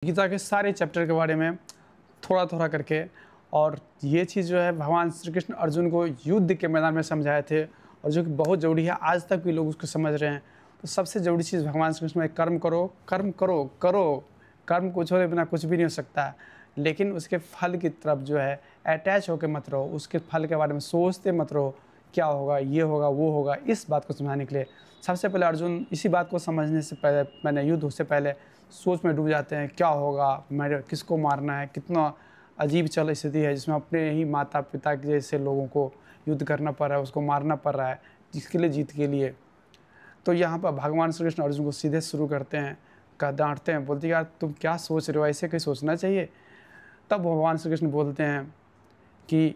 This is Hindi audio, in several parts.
गीता के सारे चैप्टर के बारे में थोड़ा थोड़ा करके। और ये चीज़ जो है भगवान श्री कृष्ण अर्जुन को युद्ध के मैदान में समझाए थे, और जो कि बहुत ज़रूरी है, आज तक भी लोग उसको समझ रहे हैं। तो सबसे ज़रूरी चीज़ भगवान श्री कृष्ण में कर्म करो, कर्म करो करो, कर्म को छोड़े बिना कुछ भी नहीं हो सकता है। लेकिन उसके फल की तरफ जो है अटैच होकर मत रहो, उसके फल के बारे में सोचते मत रहो, क्या होगा, ये होगा, वो होगा। इस बात को समझाने के लिए सबसे पहले अर्जुन इसी बात को समझने से पहले, मैंने युद्ध से पहले सोच में डूब जाते हैं, क्या होगा, मेरे किसको मारना है। कितना अजीब चल स्थिति है जिसमें अपने ही माता पिता के जैसे लोगों को युद्ध करना पड़ रहा है, उसको मारना पड़ रहा है जिसके लिए, जीत के लिए। तो यहाँ पर भगवान श्री कृष्ण अर्जुन को सीधे शुरू करते हैं, डांटते हैं, बोलते हैं यार तुम क्या सोच रहे हो, ऐसे कहीं सोचना चाहिए। तब भगवान श्री कृष्ण बोलते हैं कि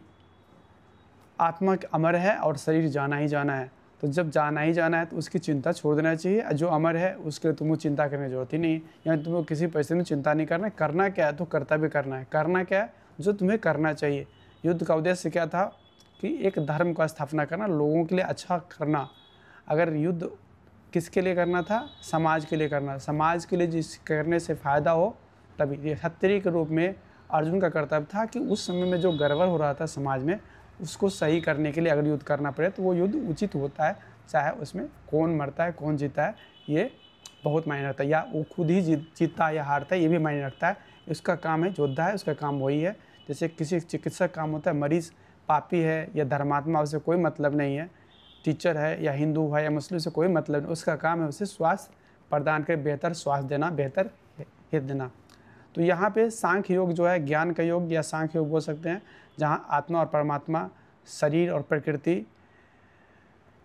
आत्मा अमर है और शरीर जाना ही जाना है। तो जब जाना ही जाना है तो उसकी चिंता छोड़ देना चाहिए। जो अमर है उसके लिए तुमको चिंता करने की जरूरत ही नहीं, यानी तुमको किसी परिस्थिति में चिंता नहीं करना है। करना क्या है तो कर्तव्य करना है। करना क्या है जो तुम्हें करना चाहिए। युद्ध का उद्देश्य क्या था कि एक धर्म का स्थापना करना, लोगों के लिए अच्छा करना। अगर युद्ध किसके लिए करना था, समाज के लिए करना। समाज के लिए जिस करने से फ़ायदा हो, तभी ये क्षत्रिय के रूप में अर्जुन का कर्तव्य था कि उस समय में जो गड़बड़ हो रहा था समाज में, उसको सही करने के लिए अगर युद्ध करना पड़े तो वो युद्ध उचित होता है, चाहे उसमें कौन मरता है कौन जीता है ये बहुत मायने रखता है, या वो खुद ही जीतता है या हारता है ये भी मायने रखता है। उसका काम है, योद्धा है, उसका काम वही है। जैसे किसी चिकित्सक काम होता है, मरीज़ पापी है या धर्मात्मा, उससे कोई मतलब नहीं है। टीचर है या हिंदू है या मुस्लिम से कोई मतलब नहीं, उसका काम है उसे स्वास्थ्य प्रदान कर बेहतर स्वास्थ्य देना, बेहतर हित देना। तो यहाँ पे सांख्य योग जो है ज्ञान का योग या सांख्य योग बोल सकते हैं, जहाँ आत्मा और परमात्मा, शरीर और प्रकृति,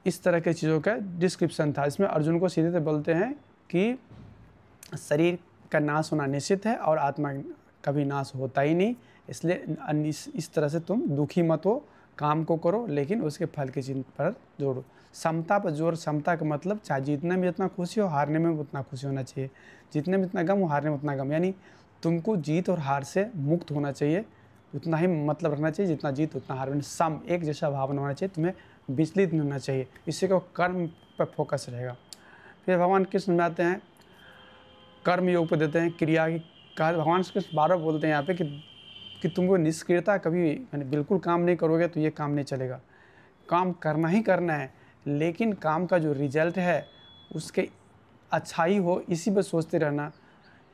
इस तरह के चीज़ों का डिस्क्रिप्शन था। इसमें अर्जुन को सीधे से बोलते हैं कि शरीर का नाश होना निश्चित है और आत्मा कभी नाश होता ही नहीं। इसलिए इस तरह से तुम दुखी मत हो, काम को करो लेकिन उसके फल की चिंता पर जोड़ो। समता पर जोर। समता का मतलब चाहे जीतने में जितना खुशी हो, हारने में भी उतना खुशी होना चाहिए। जीतने में इतना गम हो, हारने में उतना गम, यानी तुमको जीत और हार से मुक्त होना चाहिए। उतना ही मतलब रखना चाहिए जितना जीत उतना हार। सम, एक जैसा भावना होना चाहिए, तुम्हें विचलित नहीं होना चाहिए। इससे को कर्म पर फोकस रहेगा। फिर भगवान कृष्ण में आते हैं, कर्म योग पर देते हैं क्रिया की। भगवान कृष्ण बार बार बोलते हैं यहाँ पे कि तुमको निष्क्रियता कभी, यानी बिल्कुल काम नहीं करोगे तो ये काम नहीं चलेगा। काम करना ही करना है, लेकिन काम का जो रिजल्ट है उसके अच्छाई हो इसी पर सोचते रहना,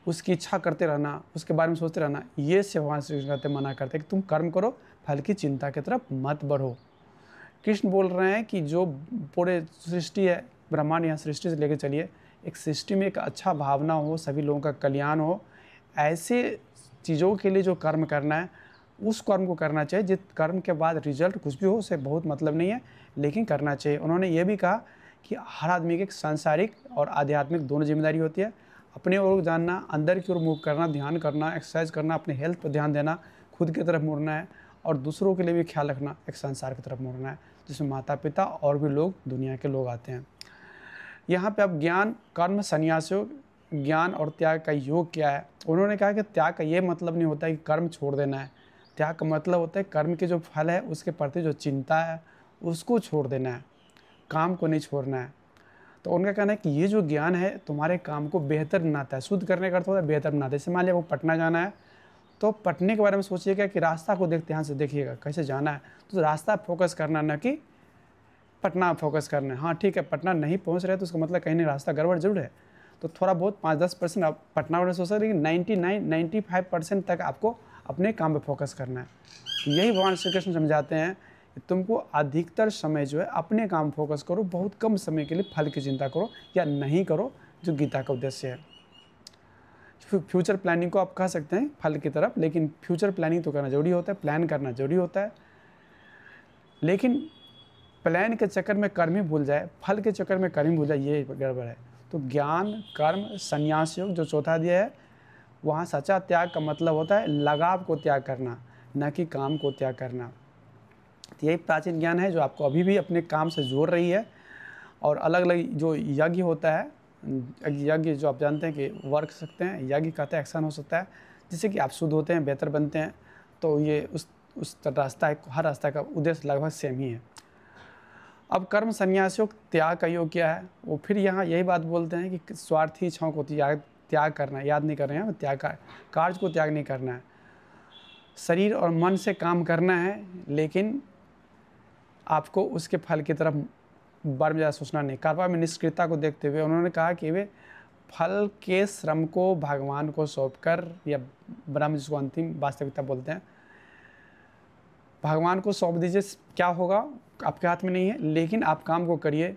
उसकी इच्छा करते रहना, उसके बारे में सोचते रहना। ये से भगवान श्री कृष्ण कहते मना करते हैं कि तुम कर्म करो, फल की चिंता की तरफ मत बढ़ो। कृष्ण बोल रहे हैं कि जो पूरे सृष्टि है, ब्रह्मांड, यहाँ सृष्टि से लेकर चलिए, एक सृष्टि में एक अच्छा भावना हो, सभी लोगों का कल्याण हो, ऐसे चीज़ों के लिए जो कर्म करना है उस कर्म को करना चाहिए। जिस कर्म के बाद रिजल्ट कुछ भी हो उससे बहुत मतलब नहीं है, लेकिन करना चाहिए। उन्होंने ये भी कहा कि हर आदमी की एक सांसारिक और आध्यात्मिक दोनों जिम्मेदारी होती है। अपने ओर जानना, अंदर की ओर मूव करना, ध्यान करना, एक्सरसाइज करना, अपने हेल्थ पर ध्यान देना, खुद की तरफ मुड़ना है, और दूसरों के लिए भी ख्याल रखना, एक संसार की तरफ मुड़ना है, जिसमें माता पिता और भी लोग, दुनिया के लोग आते हैं। यहाँ पे अब ज्ञान, कर्म, संन्यास योग, ज्ञान और त्याग का योग क्या है। उन्होंने कहा कि त्याग का ये मतलब नहीं होता है कि कर्म छोड़ देना है। त्याग का मतलब होता है कर्म के जो फल है उसके प्रति जो चिंता है उसको छोड़ देना है, काम को नहीं छोड़ना है। तो उनका कहना है कि ये जो ज्ञान है तुम्हारे काम को बेहतर बनाता है। शुद्ध करने का अर्थ होता है बेहतर बनाता है। जैसे मान लिया वो पटना जाना है, तो पटने के बारे में सोचिएगा कि रास्ता को ध्यान से देखिएगा कैसे जाना है, तो रास्ता फोकस करना, न कि पटना फोकस करना है। हाँ ठीक है, पटना नहीं पहुंच रहे तो उसका मतलब कहीं नहीं रास्ता गड़बड़ जरूर है। तो थोड़ा बहुत 5-10% आप पटना वाले सोच सकते हैं, लेकिन 99-95% तक आपको अपने काम पे फोकस करना है। तो यही भगवान श्री कृष्ण समझाते हैं कि तुमको अधिकतर समय जो है अपने काम फोकस करो, बहुत कम समय के लिए फल की चिंता करो या नहीं करो, जो गीता का उद्देश्य है। फ्यूचर प्लानिंग को आप कह सकते हैं फल की तरफ, लेकिन फ्यूचर प्लानिंग तो करना जरूरी होता है, प्लान करना जरूरी होता है। लेकिन प्लान के चक्कर में कर्म ही भूल जाए, फल के चक्कर में कर्म ही भूल जाए, ये गड़बड़ है। तो ज्ञान, कर्म, संन्यास योग जो चौथा दिया है, वहाँ सच्चा त्याग का मतलब होता है लगाव को त्याग करना, न कि काम को त्याग करना। तो यही प्राचीन ज्ञान है जो आपको अभी भी अपने काम से जोड़ रही है। और अलग अलग जो यज्ञ होता है, यज्ञ जो आप जानते हैं कि वर्क सकते हैं, यज्ञ कहते हैं एक्शन हो सकता है, जिससे कि आप शुद्ध होते हैं, बेहतर बनते हैं। तो ये उस रास्ता है, हर रास्ता का उद्देश्य लगभग सेम ही है। अब कर्म, संन्यास योग, त्याग का योग क्या है, वो फिर यहाँ यही बात बोलते हैं कि स्वार्थी इच्छाओं को त्याग त्याग करना है, याद नहीं कर रहे हैं, त्याग का कार्य को त्याग नहीं करना है। शरीर और मन से काम करना है, लेकिन आपको उसके फल की तरफ बार में ज़्यादा सोचना नहीं। कार्पा में निष्क्रियता को देखते हुए उन्होंने कहा कि वे फल के श्रम को भगवान को सौंपकर, या ब्रह्म जिसको अंतिम वास्तविकता बोलते हैं, भगवान को सौंप दीजिए। क्या होगा आपके हाथ में नहीं है, लेकिन आप काम को करिए।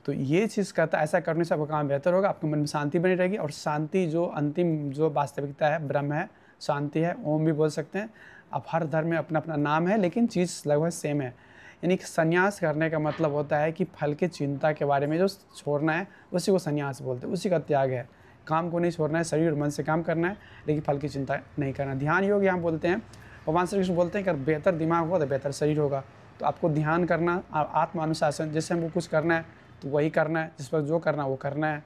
तो ये चीज़ कहता है, ऐसा करने से आपका काम बेहतर होगा, आपके मन में शांति बनी रहेगी। और शांति जो अंतिम जो वास्तविकता है, ब्रह्म है, शांति है, ओम भी बोल सकते हैं। अब हर धर्म में अपना अपना नाम है, लेकिन चीज़ लगभग सेम है। यानी कि संन्यास करने का मतलब होता है कि फल की चिंता के बारे में जो छोड़ना है, उसी को संन्यास बोलते हैं, उसी का त्याग है। काम को नहीं छोड़ना है, शरीर और मन से काम करना है, लेकिन फल की चिंता नहीं करना। ध्यान योग यहाँ बोलते हैं, भगवान श्री कृष्ण बोलते हैं कि अगर बेहतर दिमाग होगा तो बेहतर शरीर होगा। तो आपको ध्यान करना, आत्म अनुशासन, जैसे हमको कुछ करना है तो वही करना है, जिस पर जो करना है वो करना है।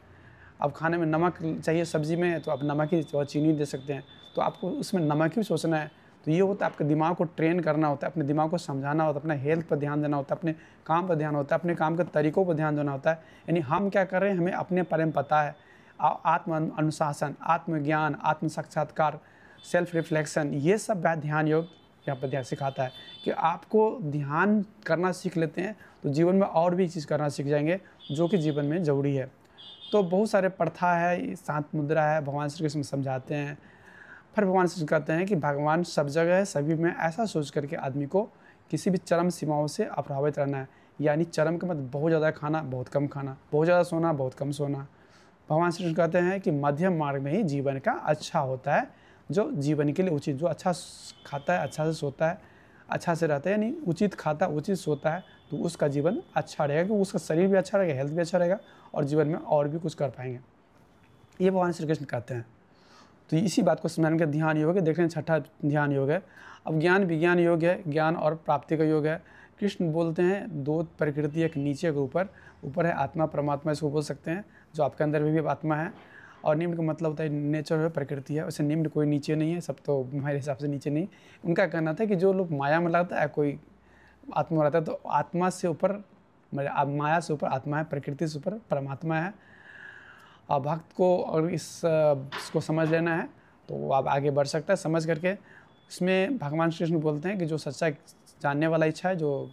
अब खाने में नमक चाहिए सब्जी में, तो आप नमक ही और चीनी दे सकते हैं, तो आपको उसमें नमक ही सोचना है। तो ये होता है आपके दिमाग को ट्रेन करना होता है, अपने दिमाग को समझाना होता है, अपने हेल्थ पर ध्यान देना होता है, अपने काम पर ध्यान होता है, अपने काम के तरीक़ों पर ध्यान देना होता है। यानी हम क्या कर रहे हैं, हमें अपने बारे में पता है। आत्म अनुशासन, आत्मज्ञान, आत्म साक्षात्कार, सेल्फ रिफ्लेक्शन, ये सब बात ध्यान योग यहाँ पर ध्यान सिखाता है कि आपको ध्यान करना सीख लेते हैं तो जीवन में और भी चीज़ करना सीख जाएंगे, जो कि जीवन में ज़रूरी है। तो बहुत सारे प्रथा है, शांत मुद्रा है, भगवान श्री कृष्ण समझाते हैं। फिर भगवान श्री कृष्ण कहते हैं कि भगवान सब जगह है, सभी में, ऐसा सोच करके आदमी को किसी भी चरम सीमाओं से अप्रभावित रहना है। यानी चरम का मतलब बहुत ज़्यादा खाना, बहुत कम खाना, बहुत ज़्यादा सोना, बहुत कम सोना। भगवान श्री कृष्ण कहते हैं कि मध्यम मार्ग में ही जीवन का अच्छा होता है, जो जीवन के लिए उचित, जो अच्छा खाता है, अच्छा से सोता है, अच्छा से रहता है, यानी उचित खाता, उचित सोता है, तो उसका जीवन अच्छा रहेगा, क्योंकि उसका शरीर भी अच्छा रहेगा, हेल्थ भी अच्छा रहेगा, और जीवन में और भी कुछ कर पाएंगे। ये भगवान श्री कृष्ण कहते हैं। तो इसी बात को समझाने का ध्यान योग है। देख रहे हैं, छठा ध्यान योग है। अब ज्ञान विज्ञान योग है, ज्ञान और प्राप्ति का योग है। कृष्ण बोलते हैं दो प्रकृति, एक नीचे एक ऊपर। ऊपर है आत्मा, परमात्मा इसको बोल सकते हैं, जो आपके अंदर भी आत्मा है। और निम्न का मतलब होता है नेचर है, प्रकृति है। वैसे निम्न कोई नीचे नहीं है, सब तो हमारे हिसाब से नीचे नहीं। उनका कहना था कि जो लोग माया में लगता है, कोई आत्मा में रहता है, तो आत्मा से ऊपर, माया से ऊपर आत्मा है, प्रकृति से ऊपर परमात्मा है। और भक्त को अगर इसको समझ लेना है तो वो आप आगे बढ़ सकता है। समझ करके इसमें भगवान श्री कृष्ण बोलते हैं कि जो सच्चा जानने वाला इच्छा है, जो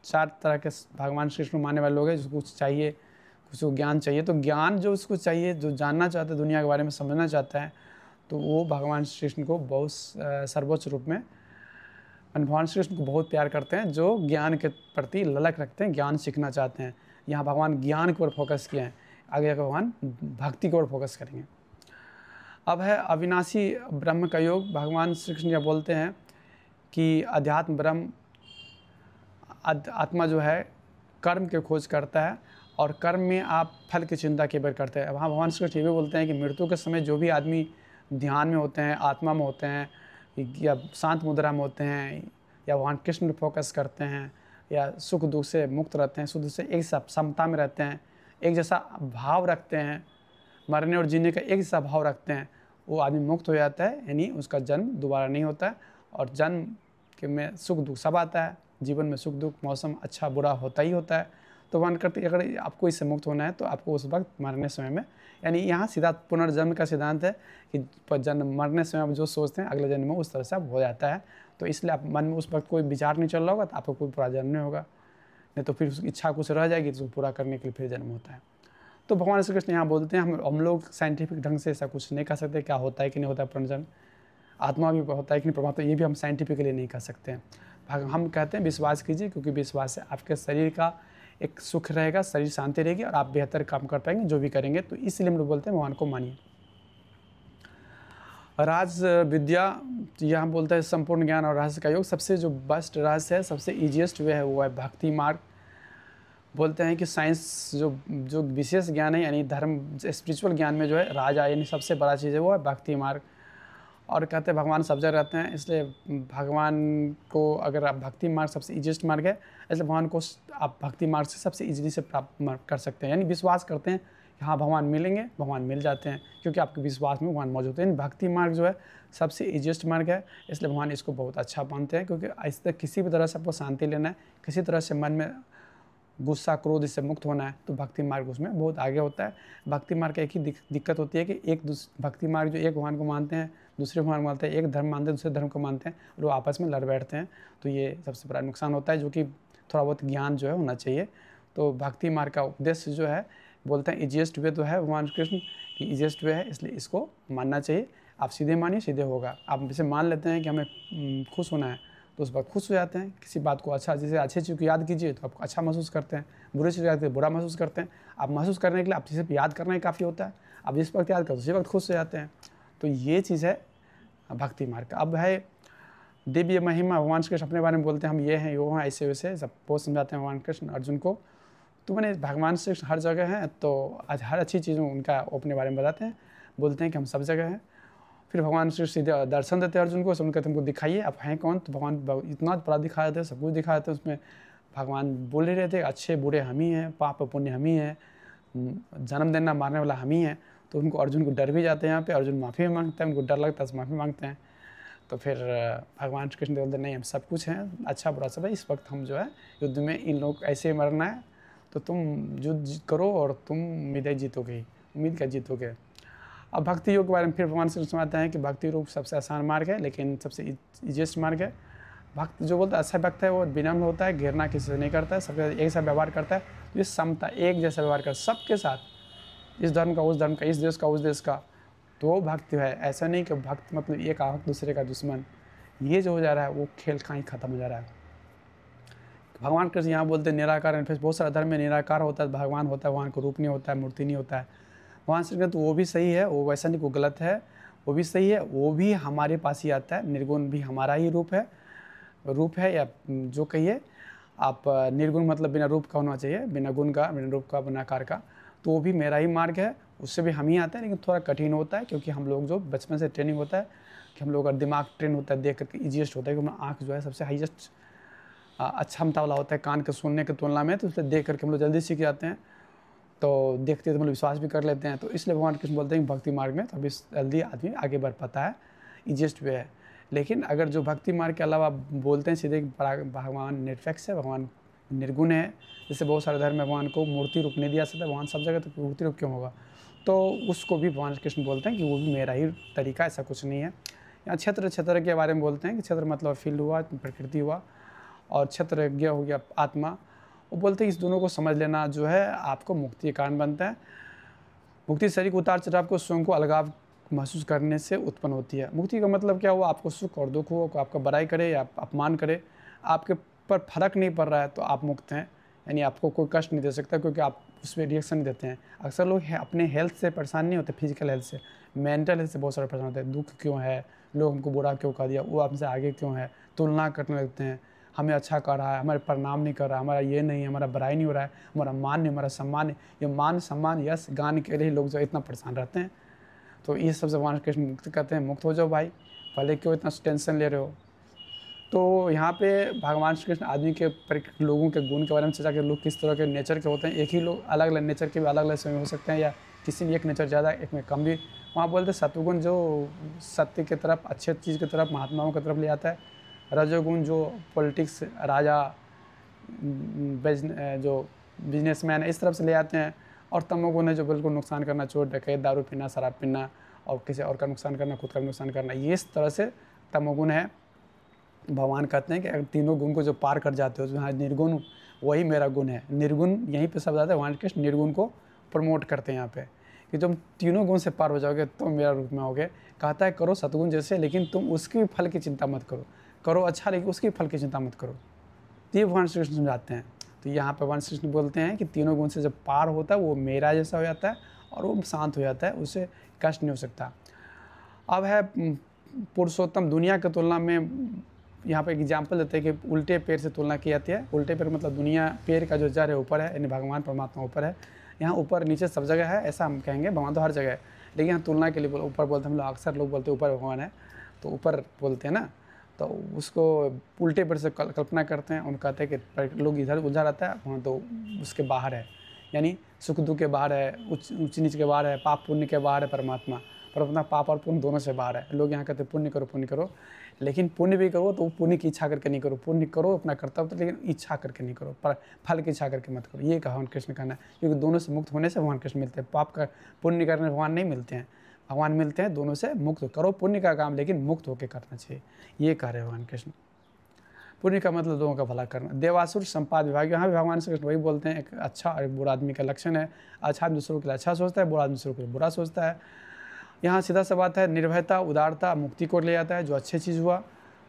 चार तरह के भगवान श्री कृष्ण मानने वाले लोग हैं, जिसको कुछ चाहिए, कुछ को ज्ञान चाहिए, तो ज्ञान जो उसको चाहिए, जो जानना चाहता है, दुनिया के बारे में समझना चाहता है, तो वो भगवान श्री कृष्ण को बहुत सर्वोच्च रूप में, भगवान श्री कृष्ण को बहुत प्यार करते हैं, जो ज्ञान के प्रति ललक रखते हैं, ज्ञान सीखना चाहते हैं। यहाँ भगवान ज्ञान की ओर फोकस किए हैं, आगे जाकर भगवान भक्ति की ओर फोकस करेंगे। अब है अविनाशी ब्रह्म का योग। भगवान श्री कृष्ण यह बोलते हैं कि अध्यात्म ब्रह्म, आत्मा जो है कर्म की खोज करता है, और कर्म में आप फल की चिंता केवल करते हैं। वहाँ भगवान श्री कृष्ण ये भी बोलते हैं कि मृत्यु के समय जो भी आदमी ध्यान में होते हैं, आत्मा में होते हैं, या शांत मुद्रा में होते हैं, या भगवान कृष्ण में फोकस करते हैं, या सुख दुख से मुक्त रहते हैं, शुद्ध से एक समता में रहते हैं, एक जैसा भाव रखते हैं, मरने और जीने का एक जैसा भाव रखते हैं, वो आदमी मुक्त हो जाता है। यानी उसका जन्म दोबारा नहीं होता है, और जन्म के में सुख दुख सब आता है, जीवन में सुख दुख, मौसम अच्छा बुरा होता ही होता है। तो वन करते, अगर आपको इससे मुक्त होना है तो आपको उस वक्त मरने समय में, यानी यहाँ सीधा पुनर्जन्म का सिद्धांत है कि जन्म मरने समय आप जो सोचते हैं अगले जन्म में उस तरह से अब हो जाता है। तो इसलिए आप मन में उस वक्त कोई विचार नहीं चल रहा होगा, तो आपको कोई पूरा जन्म नहीं होगा, नहीं तो फिर उसकी इच्छा कुछ रह जाएगी, तो पूरा करने के लिए फिर जन्म होता है। तो भगवान श्री कृष्ण यहाँ बोलते हैं हम लोग साइंटिफिक ढंग से ऐसा कुछ नहीं कह सकते, क्या होता है कि नहीं होता है पुनर्जन्म, आत्मा भी होता है कि नहीं परमात्मा, ये भी हम साइंटिफिकली नहीं कह सकते हैं। हम कहते हैं विश्वास कीजिए, क्योंकि विश्वास से आपके शरीर का एक सुख रहेगा, शरीर शांति रहेगी, और आप बेहतर काम कर पाएंगे जो भी करेंगे। तो इसलिए हम लोग बोलते हैं भगवान को मानिए। राज विद्या, यहाँ बोलता है संपूर्ण ज्ञान और रहस्य का योग। सबसे जो बेस्ट रहस्य है, सबसे ईजिएस्ट वे है, वो है भक्ति मार्ग। बोलते हैं कि साइंस जो विशेष ज्ञान है, यानी धर्म स्पिरिचुअल ज्ञान में जो है राजा, यानी सबसे बड़ा चीज़ है, वो है भक्ति मार्ग। और कहते हैं भगवान सब जगह रहते हैं, इसलिए भगवान को, अगर आप भक्ति मार्ग सबसे ईजिएस्ट मार्ग है, इसलिए भगवान को आप भक्ति मार्ग से सबसे ईजिली से प्राप्त कर सकते हैं। यानी विश्वास करते हैं कि हाँ भगवान मिलेंगे, भगवान मिल जाते हैं, क्योंकि आपके विश्वास में भगवान मौजूद है। यानी भक्ति मार्ग जो है सबसे ईजिएस्ट मार्ग है, इसलिए भगवान इसको बहुत अच्छा मानते हैं, क्योंकि इस तरह किसी भी तरह से आपको शांति लेना है, किसी तरह से मन में गुस्सा क्रोध इससे मुक्त होना है तो भक्ति मार्ग उसमें बहुत आगे होता है। भक्ति मार्ग की एक ही दिक्कत होती है कि भक्ति मार्ग जो एक भगवान को मानते हैं, दूसरे भगवान को मानते हैं, एक धर्म मानते हैं, दूसरे धर्म को मानते हैं, और वो आपस में लड़ बैठते हैं। तो ये सबसे बड़ा नुकसान होता है, जो कि थोड़ा बहुत ज्ञान जो है होना चाहिए। तो भक्ति मार्ग का उद्देश्य जो है, बोलते हैं ईजिएस्ट वे तो है भगवान कृष्ण की ईजिएस्ट वे है, इसलिए इसको मानना चाहिए। आप सीधे मानिए, सीधे होगा। आप इसे मान लेते हैं कि हमें खुश होना है तो उस वक्त खुश हो जाते हैं। किसी बात को अच्छा, जैसे अच्छी चीज़ को याद कीजिए तो आप अच्छा महसूस करते हैं, बुरी चीज़ याद कीजिए बुरा महसूस करते हैं। आप महसूस करने के लिए आप सिर्फ याद करना ही काफ़ी होता है। आप जिस वक्त याद करते उसी वक्त खुश हो जाते हैं। तो ये चीज़ है भक्ति मार्ग। अब है दिव्य महिमा, भगवान श्री कृष्ण अपने बारे में बोलते हैं हम ये हैं यो हैं ऐसे वैसे सब बहुत समझाते हैं भगवान कृष्ण अर्जुन को। तो मैंने भगवान श्री कृष्ण हर जगह हैं, तो आज हर अच्छी चीज़ में उनका अपने बारे में बताते हैं, बोलते हैं कि हम सब जगह हैं। फिर भगवान श्री सीधे दर्शन देते हैं अर्जुन को, उनका तुमको दिखाइए आप हैं कौन। तो भगवान इतना बड़ा दिखा रहे थे, सब कुछ दिखा रहे थे। उसमें भगवान बोल ही रहे थे अच्छे बुरे हम ही हैं, पाप पुण्य हम ही हैं, जन्म देना मारने वाला हम ही हैं। तो उनको अर्जुन को डर भी जाते हैं यहाँ पे, अर्जुन माफ़ी भी मांगते हैं, उनको डर लगता है तो माफ़ी मांगते हैं। तो फिर भगवान श्री कृष्ण बोलते नहीं हम सब कुछ हैं, अच्छा बुरा सब है, इस वक्त हम जो है युद्ध में इन लोग ऐसे मरना है तो तुम युद्ध करो और तुम उम्मीद जीतोगे, उम्मीद क्या जीतोगे। अब भक्ति योग के बारे में फिर भगवान श्री कृष्ण आते हैं कि भक्ति योग सबसे आसान मार्ग है लेकिन सबसे ईजिएस्ट मार्ग है। भक्त जो बोलता है अच्छा भक्त है वो विनम्र होता है, घृणा किसी से नहीं करता है, सबके एक सा व्यवहार करता है, ये समता एक जैसा व्यवहार करता है सबके साथ, इस धर्म का उस धर्म का, इस देश का उस देश का। तो वो भक्त है। ऐसा नहीं कि भक्त मतलब एक आहत दूसरे का दुश्मन। ये जो हो जा रहा है वो खेल कहाँ ही खत्म हो जा रहा है। भगवान कृष्ण यहाँ बोलते हैं निराकार, फिर बहुत सारा धर्म में निराकार होता है, भगवान होता है, भगवान को रूप नहीं होता है, मूर्ति नहीं होता है। भगवान श्री कृष्ण तो वो भी सही है, वो वैसा नहीं, वो गलत है, वो भी सही है, वो भी हमारे पास ही आता है। निर्गुण भी हमारा ही रूप है या जो कहिए आप, निर्गुण मतलब बिना रूप का होना चाहिए, बिना गुण का, बिना रूप का, बिना आकार का। तो वो भी मेरा ही मार्ग है, उससे भी हम ही आते हैं, लेकिन थोड़ा कठिन होता है क्योंकि हम लोग जो बचपन से ट्रेनिंग होता है कि हम लोग का दिमाग ट्रेन होता है देख करके, ईजिएस्ट होता है कि हमारा आँख जो है सबसे हाईएस्ट क्षमता वाला होता है कान के सुनने की तुलना में, तो इसलिए देख करके हम लोग जल्दी सीख जाते हैं। तो देखते तो मतलब विश्वास भी कर लेते हैं। तो इसलिए भगवान कृष्ण बोलते हैं कि भक्ति मार्ग में तभी जल्दी आदमी आगे बढ़ पाता है, ईजिएस्ट वे है। लेकिन अगर जो भक्ति मार्ग के अलावा बोलते हैं सीधे भगवान निरपेक्ष है, भगवान निर्गुण है, जैसे बहुत सारे धर्म में भगवान को मूर्ति रूप नहीं दिया सकता, भगवान सब जगह तो मूर्ति रूप क्यों होगा, तो उसको भी भगवान कृष्ण बोलते हैं कि वो भी मेरा ही तरीका, ऐसा कुछ नहीं है। यहाँ क्षेत्र के बारे में बोलते हैं कि क्षेत्र मतलब फील्ड हुआ, प्रकृति हुआ, और क्षेत्रज्ञ हो गया आत्मा। वो बोलते हैं इस दोनों को समझ लेना जो है आपको मुक्ति के कारण बनता है। मुक्ति शरीर को उतार चढ़ाव को स्वयं को अलगाव महसूस करने से उत्पन्न होती है। मुक्ति का मतलब क्या हुआ, आपको सुख और दुख हो, आपका बड़ाई करे या अपमान करे, आपके पर फर्क नहीं पड़ रहा है तो आप मुक्त हैं। यानी आपको कोई कष्ट नहीं दे सकता क्योंकि आप उसमें रिएक्शन नहीं देते हैं। अक्सर लोग अपने हेल्थ से परेशान नहीं होते, फिजिकल हेल्थ से, मेंटल हेल्थ से बहुत सारे परेशान होते हैं। दुख क्यों है, लोग हमको बुरा क्यों कर दिया, वो हमसे आगे क्यों है, तुलना करने लगते हैं, हमें अच्छा कर रहा है, हमारे परिणाम नहीं कर रहा, हमारा ये नहीं, हमारा बुराई नहीं हो रहा है, हमारा मान नहीं, हमारा सम्मान नहीं। ये मान सम्मान यश गान के लिए लोग जो इतना परेशान रहते हैं। तो ये सब भगवान कृष्ण मुक्त कहते हैं, मुक्त हो जाओ भाई, पहले क्यों इतना टेंशन ले रहे हो। तो यहाँ पे भगवान श्री कृष्ण आदमी के लोगों के गुण के बारे में चर्चा के, लोग किस तरह के नेचर के होते हैं। एक ही लोग अलग अलग नेचर के भी अलग अलग समय हो सकते हैं, या किसी में एक नेचर ज़्यादा एक में कम भी। वहाँ बोलते हैं सत्वगुण जो सत्य की तरफ, अच्छे चीज़ की तरफ, महात्माओं की तरफ ले आता है। रजोगुण जो पॉलिटिक्स, राजा, जो बिजनेसमैन है, इस तरफ से ले आते हैं। और तमोगुण है जो बिल्कुल नुकसान करना, चोर डकैत, दारू पीना, शराब पीना और किसी और का नुकसान करना, खुद का नुकसान करना, ये इस तरह से तमोगुण है। भगवान कहते हैं कि अगर तीनों गुण को जो पार कर जाते हो, जो हाँ निर्गुण वही मेरा गुण है। निर्गुण यहीं पे शब्द आता है, भगवान कृष्ण निर्गुण को प्रमोट करते हैं यहाँ पे कि तुम तीनों गुण से पार हो जाओगे तो मेरा रूप में होगे। कहता है करो सतगुण जैसे, लेकिन तुम उसके भी फल की चिंता मत करो, करो अच्छा लेकिन उसके फल की चिंता मत करो। तो ये भगवान श्री कृष्ण समझाते हैं। तो यहाँ पर भगवान श्री कृष्ण बोलते हैं कि तीनों गुण से जब पार होता है वो मेरा जैसा हो जाता है और वो शांत हो जाता है, उससे कष्ट नहीं हो सकता। अब है पुरुषोत्तम, दुनिया की तुलना में यहाँ पर एग्जाम्पल देते हैं कि उल्टे पैर से तुलना की जाती है। उल्टे पैर मतलब दुनिया, पैर का जो जड़ है ऊपर है, यानी भगवान परमात्मा ऊपर है। यहाँ ऊपर नीचे सब जगह है ऐसा हम कहेंगे, भगवान तो हर जगह है, लेकिन यहाँ तुलना के लिए ऊपर बोलते हैं हम लोग। अक्सर लोग बोलते हैं ऊपर भगवान है तो ऊपर बोलते हैं ना, तो उसको उल्टे पैर से कल्पना करते हैं। उनको कहते हैं कि लोग इधर उलझा रहता है, वहाँ तो उसके बाहर है, यानी सुख दुख के बाहर है, उच्च नीच के बाहर है, पाप पुण्य के बाहर है परमात्मा। परमात्मा पाप और पुण्य दोनों से बाहर है। लोग यहाँ कहते हैं पुण्य करो, लेकिन पुण्य भी करो तो पुण्य की इच्छा करके नहीं करो, पुण्य करो अपना कर्तव्य, लेकिन इच्छा करके नहीं करो, पर फल की इच्छा करके मत करो। ये भगवान कृष्ण कहना है, क्योंकि दोनों से मुक्त होने से भगवान कृष्ण मिलते हैं। पाप का पुण्य करने भगवान नहीं मिलते हैं, भगवान मिलते हैं दोनों से मुक्त करो पुण्य का काम, लेकिन मुक्त होकर करना चाहिए, ये कह रहे हैं भगवान कृष्ण। पुण्य का मतलब लोगों का भला करना। देवासुर संपाद विभाग, यहाँ भी भगवान श्री कृष्ण वही बोलते हैं, एक अच्छा और एक बुरा आदमी का लक्षण है। अच्छा आदमी दूसरों के लिए अच्छा सोचता है, बुरा आदमी दूसरों के लिए बुरा सोचता है। यहाँ सीधा सा बात है, निर्भयता उदारता मुक्ति को ले जाता है, जो अच्छी चीज़ हुआ।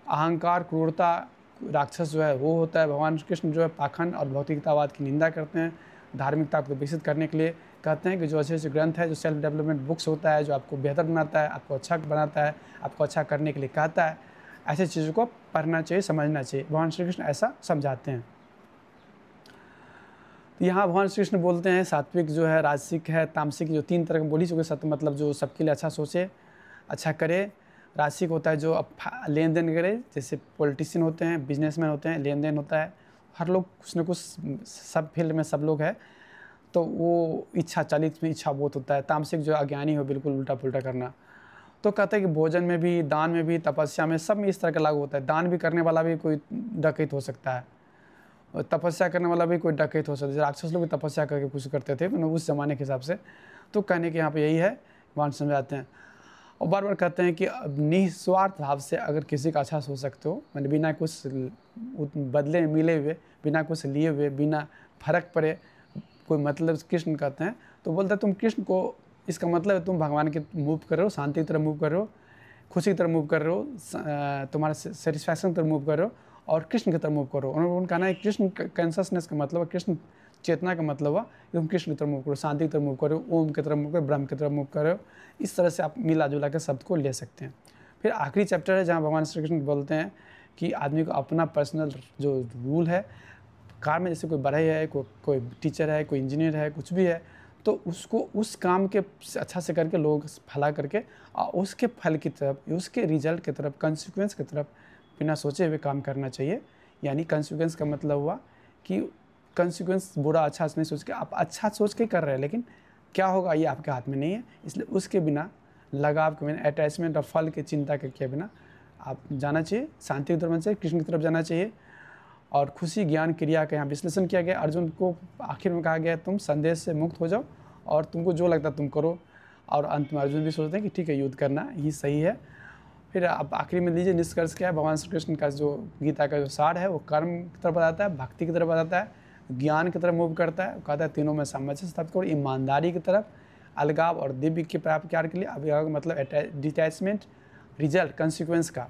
अहंकार क्रूरता राक्षस जो है वो होता है। भगवान श्री कृष्ण जो है पाखंड और भौतिकतावाद की निंदा करते हैं। धार्मिकता को विकसित करने के लिए कहते हैं कि जो अच्छे अच्छे ग्रंथ है, जो सेल्फ डेवलपमेंट बुक्स होता है, जो आपको बेहतर बनाता है, आपको अच्छा बनाता है, आपको अच्छा करने के लिए कहता है, ऐसी चीज़ों को पढ़ना चाहिए, समझना चाहिए। भगवान श्री कृष्ण ऐसा समझाते हैं। तो यहाँ भगवान श्री कृष्ण बोलते हैं सात्विक जो है, राजसिक है, तामसिक, जो 3 तरह के बोली चुके। सत्य मतलब जो सबके लिए अच्छा सोचे, अच्छा करे। राजसिक होता है जो अब लेन देन करे, जैसे पॉलिटिशियन होते हैं, बिजनेसमैन होते हैं, लेन देन होता है। हर लोग कुछ न कुछ, सब फील्ड में सब लोग हैं, तो वो इच्छा चालित में इच्छा बहुत होता है। तामसिक जो अज्ञानी हो, बिल्कुल उल्टा पुल्टा करना। तो कहते हैं कि भोजन में भी, दान में भी, तपस्या में, सब में इस तरह का लागू होता है। दान भी करने वाला भी कोई डकैत हो सकता है, और तपस्या करने वाला भी कोई डकैत हो सकता है। राक्षस लोग भी तपस्या करके कुछ करते थे, मतलब उस ज़माने के हिसाब से। तो कहने के यहाँ पे यही है, भगवान समझाते हैं। और बार बार कहते हैं कि निस्वार्थ भाव से अगर किसी का अच्छा सोच सकते हो, मतलब बिना कुछ बदले मिले हुए, बिना कुछ लिए हुए, बिना फर्क पड़े, कोई मतलब कृष्ण कहते हैं। तो बोलते हैं तुम कृष्ण को, इसका मतलब है तुम भगवान की मूव कर रहे हो, शांति की तरफ मूव कर रहे हो, खुशी की तरफ मूव कर रहे हो, तुम्हारा सेटिस्फैक्शन की तरफ मूव कर रहे हो, और कृष्ण की तरफ मूव करो। उन्होंने कहना है कृष्ण कॉन्शसनेस का मतलब है, कृष्ण चेतना का मतलब है कि तुम कृष्ण की तरफ मूव करो, शांति की तरफ मूव करो, ओम की तरफ मूव करो, ब्रह्म की तरफ मूव करो। इस तरह से आप मिला जुला के शब्द को ले सकते हैं। फिर आखिरी चैप्टर है जहाँ भगवान श्री कृष्ण बोलते हैं कि आदमी को अपना पर्सनल जो रूल है, कार में जैसे कोई बढ़ई है, कोई टीचर है, कोई इंजीनियर है, कुछ भी है, तो उसको उस काम के अच्छा से करके, लोगों को भला करके, और उसके फल की तरफ, उसके रिजल्ट की तरफ, कंसिक्वेंस की तरफ बिना सोचे हुए काम करना चाहिए। यानी कंसिक्वेंस का मतलब हुआ कि कंसिक्वेंस बुरा अच्छा नहीं सोच के, आप अच्छा सोच के कर रहे हैं, लेकिन क्या होगा ये आपके हाथ में नहीं है। इसलिए उसके बिना, लगाव के बिना, अटैचमेंट और फल की चिंता के बिना आप जाना चाहिए, शांति की तरफ जाना चाहिए, कृष्ण की तरफ जाना चाहिए। और खुशी ज्ञान क्रिया का यहाँ विश्लेषण किया गया। अर्जुन को आखिर में कहा गया तुम संदेश से मुक्त हो जाओ और तुमको जो लगता है तुम करो। और अंत में अर्जुन भी सोचते हैं कि ठीक है, युद्ध करना ही सही है। फिर आप आखिरी में लीजिए निष्कर्ष क्या है। भगवान श्री कृष्ण का जो गीता का जो सार है, वो कर्म की तरफ बताता है, भक्ति की तरफ बताता है, ज्ञान की तरफ मूव करता है। कहता है तीनों में सामंजस्य स्थापित करो, ईमानदारी की तरफ, अलगाव और दिव्य की प्राप्ति के लिए। अब मतलब डिटैचमेंट, रिजल्ट, कंसिक्वेंस का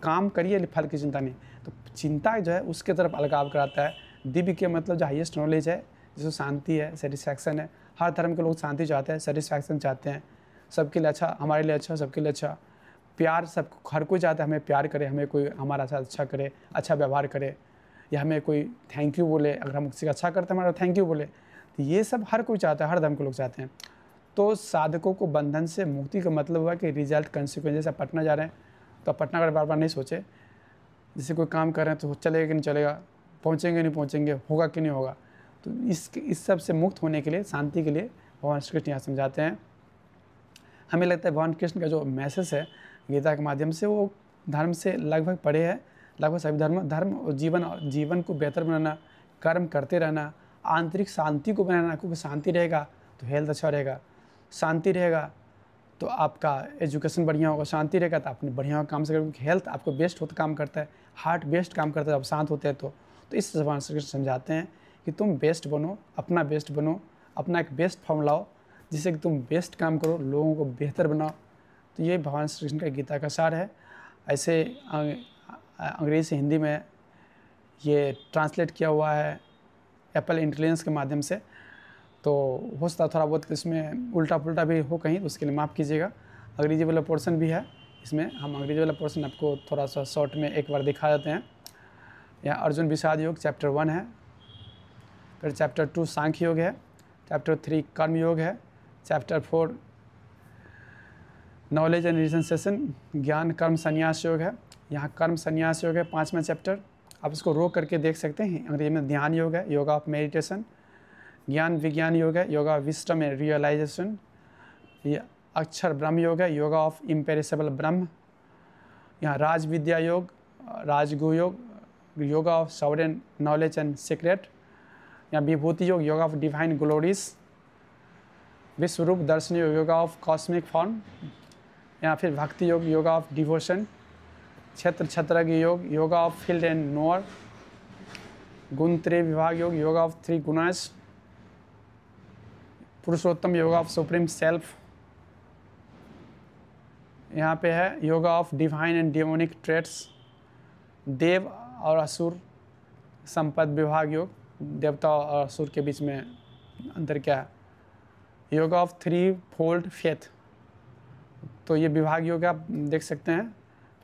काम करिए, फल की चिंता नहीं। तो चिंता जो है उसके तरफ अलगाव कराता है। दिव्य के मतलब जो हाईएस्ट नॉलेज है, जिसको शांति है, सेटिस्फैक्शन है। हर धर्म के लोग शांति चाहते हैं, सेटिस्फैक्शन चाहते हैं, सबके लिए अच्छा, हमारे लिए अच्छा, सबके लिए अच्छा। प्यार, सब हर कोई चाहता है हमें प्यार करे, हमें कोई हमारा साथ अच्छा करे, अच्छा व्यवहार करे, या हमें कोई थैंक यू बोले। अगर हम किसी का अच्छा करते हैं, हमारा थैंक यू बोले। तो ये सब हर कोई चाहता है, हर धर्म के लोग चाहते हैं। तो साधकों को बंधन से मुक्ति का मतलब हुआ कि रिजल्ट, कंसिक्वेंस। जैसे पटना जा रहे हैं तो पटना का बार बार नहीं सोचे। जैसे कोई काम कर रहे हैं तो चलेगा कि नहीं चलेगा, पहुँचेंगे नहीं पहुँचेंगे, होगा कि नहीं होगा। तो इस सब से मुक्त होने के लिए, शांति के लिए भगवान श्री कृष्ण यहाँ समझाते हैं। हमें लगता है भगवान कृष्ण का जो मैसेज है गीता के माध्यम से, वो धर्म से लगभग परे है। लगभग सभी धर्म और जीवन को बेहतर बनाना, कर्म करते रहना, आंतरिक शांति को बनाना। क्योंकि शांति रहेगा तो हेल्थ अच्छा रहेगा, शांति रहेगा तो आपका एजुकेशन बढ़िया होगा, शांति रहेगा तो आपने बढ़िया काम से करेंगे। हेल्थ आपको बेस्ट होता काम करता है, हार्ट बेस्ट काम करता है जब शांत होते हैं। तो इस भगवान श्री कृष्ण समझाते हैं कि तुम बेस्ट बनो, अपना बेस्ट बनो, अपना एक बेस्ट फॉर्म लाओ, जिससे कि तुम बेस्ट काम करो, लोगों को बेहतर बनाओ। तो ये भगवान श्री कृष्ण का गीता का सार है। ऐसे अंग्रेज़ी से हिंदी में ये ट्रांसलेट किया हुआ है एप्पल इंटेलिजेंस के माध्यम से। तो हो सकता है थोड़ा बहुत इसमें उल्टा पुल्टा भी हो कहीं, तो उसके लिए माफ़ कीजिएगा। अंग्रेजी वाला पोर्शन भी है इसमें, हम अंग्रेजी वाला पोर्शन आपको थोड़ा सा शॉर्ट में एक बार दिखा देते हैं। यहाँ अर्जुन विषाद योग चैप्टर 1 है, फिर चैप्टर 2 सांख्य योग है, चैप्टर 3 कर्म योग है, चैप्टर 4 नॉलेज एंड रियलाइजेशन, ज्ञान कर्म संन्यास योग है। यहाँ कर्म संन्यास योग है 5वां चैप्टर। आप इसको रोक करके देख सकते हैं। अंग्रेजी में ध्यान योग है, योगा ऑफ मेडिटेशन। ज्ञान विज्ञान योग है, योगा विस्डम एंड रियलाइजेशन। ये अक्षर ब्रह्म योग है, योगा ऑफ इम्पेरिसेबल ब्रह्म। यहाँ राज विद्या योग, राजगु योग, yoga of sovereign knowledge and secret. यहाँ विभूति योग, योगा ऑफ डिवाइन ग्लोरीज। विश्वरूप दर्शन योग, योगा ऑफ कॉस्मिक फॉर्म। यहाँ फिर भक्ति योग, योगा ऑफ डिवोशन। क्षेत्र छत्रज्ञ योग, yoga of field and knower. गुण त्रय विभाग योग, योगा ऑफ थ्री गुणास। पुरुषोत्तम, योगा ऑफ सुप्रीम सेल्फ। यहाँ पे है yoga of divine and demonic traits. देव और असुर संपद विभाग योग, देवता और असुर के बीच में अंतर क्या है। Yoga of three fold faith, तो ये विभाग योग आप देख सकते हैं।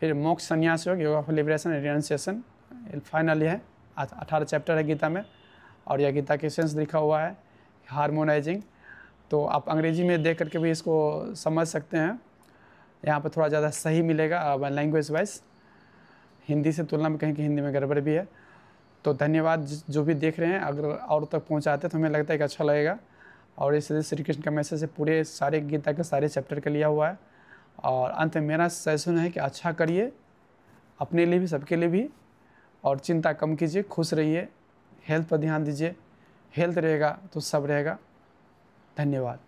फिर मोक्ष संन्यास योग, yoga of liberation and renunciation. Final ये है 18 चैप्टर है गीता में, और यह गीता के सेंस लिखा हुआ है हार्मोनाइजिंग। तो आप अंग्रेजी में देख करके भी इसको समझ सकते हैं, यहाँ पर थोड़ा ज़्यादा सही मिलेगा लैंग्वेज वाइज। हिंदी से तुलना में कहीं हिंदी में गड़बड़ भी है। तो धन्यवाद जो भी देख रहे हैं, अगर और तक पहुँचाते तो हमें लगता है कि अच्छा लगेगा। और इस श्री कृष्ण का मैसेज से पूरे सारे गीता के सारे चैप्टर का लिया हुआ है। और अंत में मेरा सजेशन है कि अच्छा करिए, अपने लिए भी सबके लिए भी, और चिंता कम कीजिए, खुश रहिए, हेल्थ पर ध्यान दीजिए। हेल्थ रहेगा तो सब रहेगा। धन्यवाद।